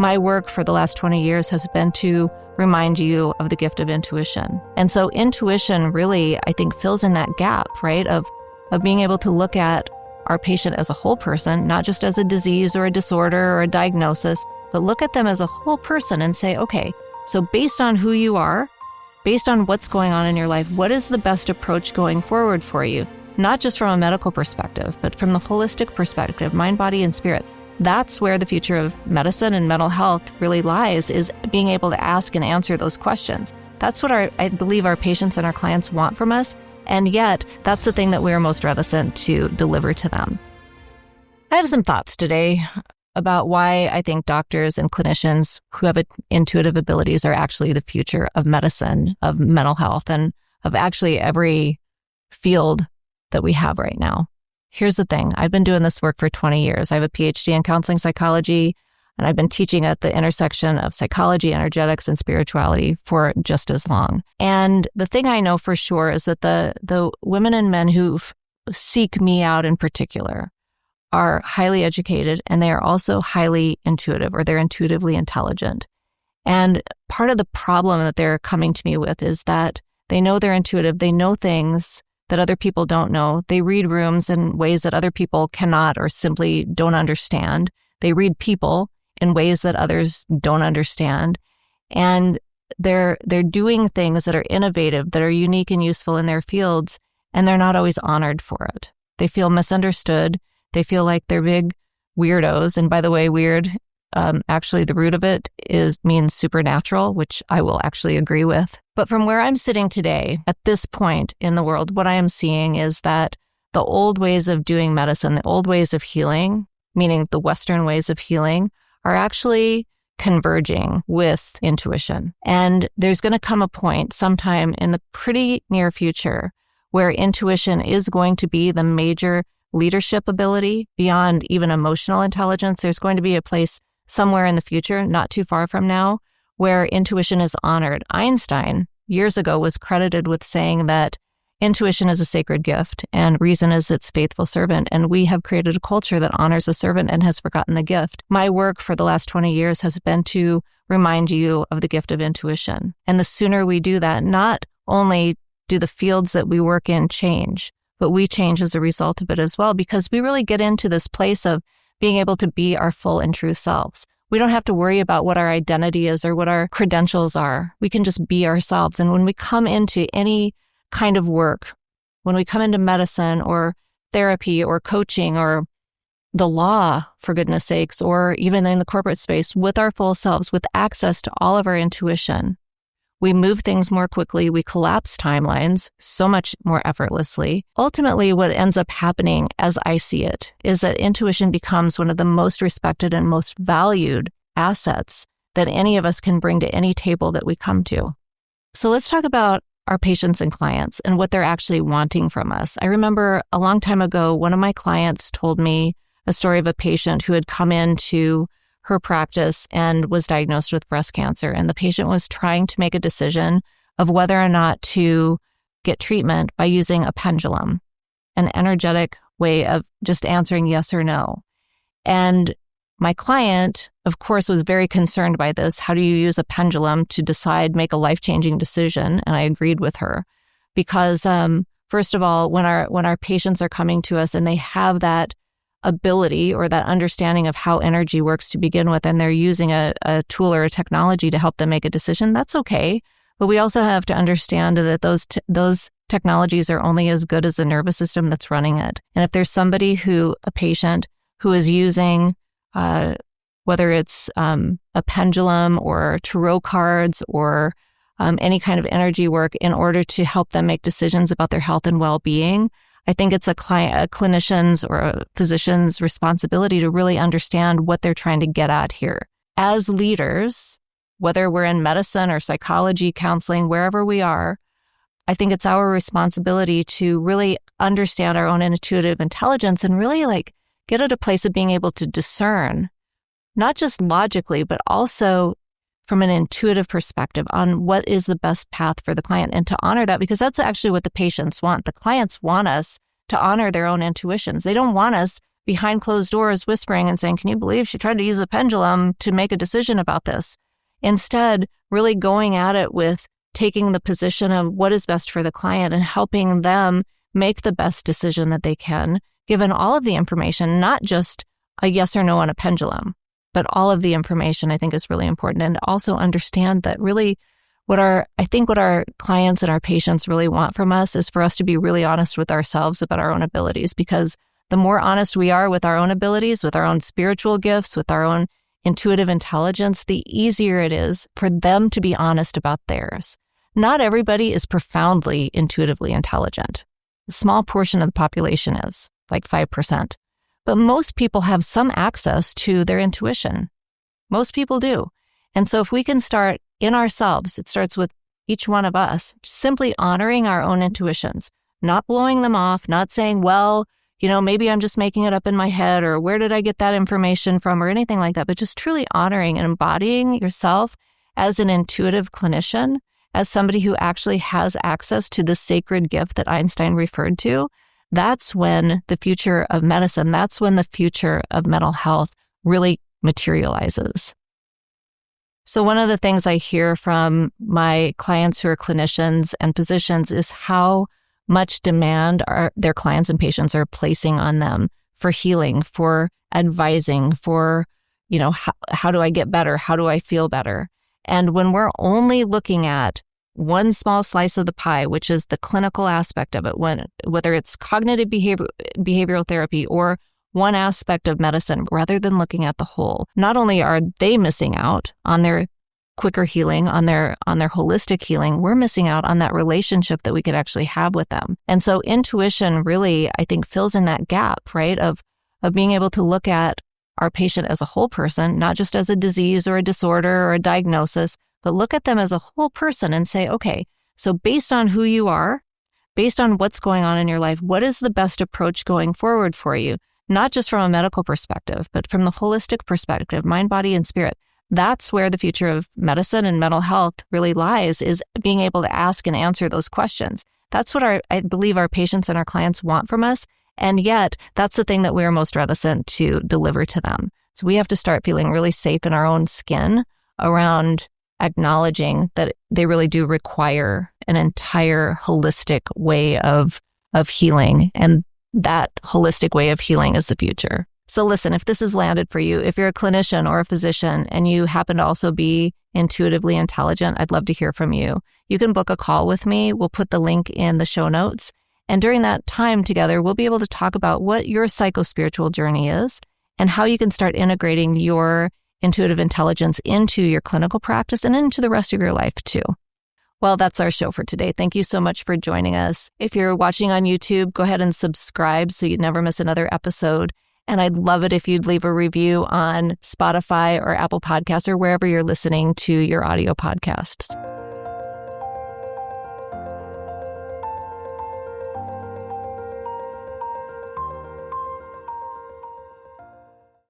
My work for the last 20 years has been to remind you of the gift of intuition. And so intuition really, I think, fills in that gap, right, of being able to look at our patient as a whole person, not just as a disease or a disorder or a diagnosis, but look at them as a whole person and say, okay, so based on who you are, based on what's going on in your life, what is the best approach going forward for you? Not just from a medical perspective, but from the holistic perspective, mind, body, and spirit. That's where the future of medicine and mental health really lies, is being able to ask and answer those questions. That's what I believe our patients and our clients want from us, and yet that's the thing that we are most reticent to deliver to them. I have some thoughts today about why I think doctors and clinicians who have intuitive abilities are actually the future of medicine, of mental health, and of actually every field that we have right now. Here's the thing. I've been doing this work for 20 years. I have a PhD in counseling psychology, and I've been teaching at the intersection of psychology, energetics, and spirituality for just as long. And the thing I know for sure is that the women and men who seek me out in particular are highly educated, and they are also highly intuitive, or they're intuitively intelligent. And part of the problem that they're coming to me with is that they know they're intuitive. They know things that other people don't know. They read rooms in ways that other people cannot or simply don't understand. They read people in ways that others don't understand. And they're doing things that are innovative, that are unique and useful in their fields, and they're not always honored for it. They feel misunderstood. They feel like they're big weirdos. And by the way, weird, actually the root of it means supernatural, which I will actually agree with. But from where I'm sitting today, at this point in the world, what I am seeing is that the old ways of doing medicine, the old ways of healing, meaning the Western ways of healing, are actually converging with intuition. And there's going to come a point sometime in the pretty near future where intuition is going to be the major leadership ability beyond even emotional intelligence. There's going to be a place somewhere in the future, not too far from now, where intuition is honored. Einstein, years ago, was credited with saying that intuition is a sacred gift and reason is its faithful servant. And we have created a culture that honors a servant and has forgotten the gift. My work for the last 20 years has been to remind you of the gift of intuition. And the sooner we do that, not only do the fields that we work in change, but we change as a result of it as well, because we really get into this place of being able to be our full and true selves. We don't have to worry about what our identity is or what our credentials are. We can just be ourselves. And when we come into any kind of work, when we come into medicine or therapy or coaching or the law, for goodness sakes, or even in the corporate space, with our full selves, with access to all of our intuition, we move things more quickly. We collapse timelines so much more effortlessly. Ultimately, what ends up happening, as I see it, is that intuition becomes one of the most respected and most valued assets that any of us can bring to any table that we come to. So let's talk about our patients and clients and what they're actually wanting from us. I remember a long time ago, one of my clients told me a story of a patient who had come into her practice and was diagnosed with breast cancer. And the patient was trying to make a decision of whether or not to get treatment by using a pendulum, an energetic way of just answering yes or no. And my client, of course, was very concerned by this. How do you use a pendulum to decide, make a life-changing decision? And I agreed with her because, first of all, when our patients are coming to us and they have that ability or that understanding of how energy works to begin with, and they're using a tool or a technology to help them make a decision, that's okay. But we also have to understand that those technologies are only as good as the nervous system that's running it. And if there's somebody a patient who is using, whether it's a pendulum or tarot cards or any kind of energy work in order to help them make decisions about their health and well-being, I think it's a clinician's or a physician's responsibility to really understand what they're trying to get at here. As leaders, whether we're in medicine or psychology, counseling, wherever we are, I think it's our responsibility to really understand our own intuitive intelligence and really get at a place of being able to discern, not just logically, but also from an intuitive perspective on what is the best path for the client, and to honor that, because that's actually what the patients want. The clients want us to honor their own intuitions. They don't want us behind closed doors whispering and saying, can you believe she tried to use a pendulum to make a decision about this? Instead, really going at it with taking the position of what is best for the client and helping them make the best decision that they can, given all of the information, not just a yes or no on a pendulum, but all of the information I think is really important. And also understand that really what our clients and our patients really want from us is for us to be really honest with ourselves about our own abilities, because the more honest we are with our own abilities, with our own spiritual gifts, with our own intuitive intelligence, the easier it is for them to be honest about theirs. Not everybody is profoundly intuitively intelligent. A small portion of the population is, like 5%. But most people have some access to their intuition. Most people do. And so if we can start in ourselves, it starts with each one of us, simply honoring our own intuitions, not blowing them off, not saying, well, maybe I'm just making it up in my head, or where did I get that information from, or anything like that, but just truly honoring and embodying yourself as an intuitive clinician, as somebody who actually has access to the sacred gift that Einstein referred to. That's when the future of medicine, that's when the future of mental health really materializes. So one of the things I hear from my clients who are clinicians and physicians is how much demand their clients and patients are placing on them for healing, for advising, for, how do I get better? How do I feel better? And when we're only looking at one small slice of the pie, which is the clinical aspect of it, whether it's cognitive behavioral therapy or one aspect of medicine, rather than looking at the whole, not only are they missing out on their quicker healing, on their holistic healing, we're missing out on that relationship that we could actually have with them. And so intuition really, I think, fills in that gap, right, of being able to look at our patient as a whole person, not just as a disease or a disorder or a diagnosis, but look at them as a whole person and say, okay, so based on who you are, based on what's going on in your life, what is the best approach going forward for you? Not just from a medical perspective, but from the holistic perspective, mind, body, and spirit. That's where the future of medicine and mental health really lies, is being able to ask and answer those questions. That's what I believe our patients and our clients want from us. And yet, that's the thing that we're most reticent to deliver to them. So we have to start feeling really safe in our own skin around acknowledging that they really do require an entire holistic way of healing. And that holistic way of healing is the future. So listen, if this has landed for you, if you're a clinician or a physician and you happen to also be intuitively intelligent, I'd love to hear from you. You can book a call with me. We'll put the link in the show notes. And during that time together, we'll be able to talk about what your psychospiritual journey is and how you can start integrating your intuitive intelligence into your clinical practice and into the rest of your life too. Well, that's our show for today. Thank you so much for joining us. If you're watching on YouTube, go ahead and subscribe so you never miss another episode. And I'd love it if you'd leave a review on Spotify or Apple Podcasts or wherever you're listening to your audio podcasts.